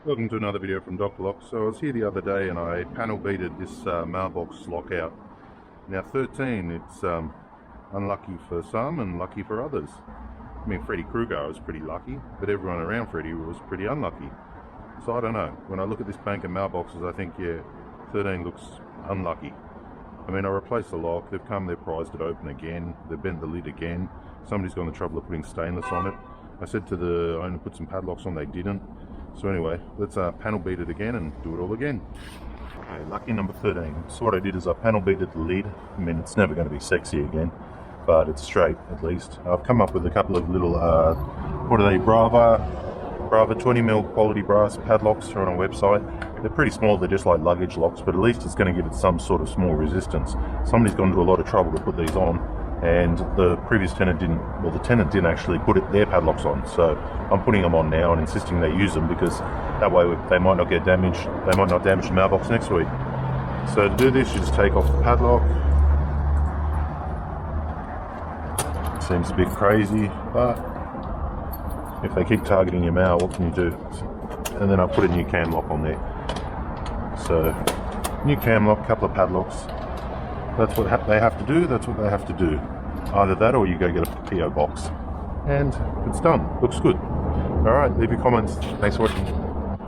Welcome to another video from Padlocks. So I was here the other day and I panel beaded this mailbox lock out. Now 13, it's unlucky for some and lucky for others. I mean, Freddy Krueger was pretty lucky, but everyone around Freddy was pretty unlucky. So I don't know. When I look at this bank of mailboxes, I think, yeah, 13 looks unlucky. I mean, I replaced the lock, they've come, they've prized it open again, they've bent the lid again, somebody's gone the trouble of putting stainless on it. I said to the owner, put some padlocks on, they didn't. So anyway, let's panel beat it again and do it all again. Okay, lucky number 13. So what I did is I panel beaded the lid. I mean, it's never going to be sexy again, but it's straight at least. I've come up with a couple of little, what are they, Brava 20mm quality brass padlocks. They're on a website. They're pretty small, they're just like luggage locks, but at least it's going to give it some sort of small resistance. Somebody's gone to a lot of trouble to put these on, and the previous tenant didn't, well, the tenant didn't actually put their padlocks on, so I'm putting them on now and insisting they use them, because that way they might not get damaged, they might not damage the mailbox next week. So to do this, you just take off the padlock. Seems a bit crazy, but if they keep targeting your mail, what can you do? And then I put a new cam lock on there. So, new cam lock, couple of padlocks. That's what they have to do, that's what they have to do. Either that or you go get a PO box. And it's done. Looks good. Alright, leave your comments. Thanks for watching.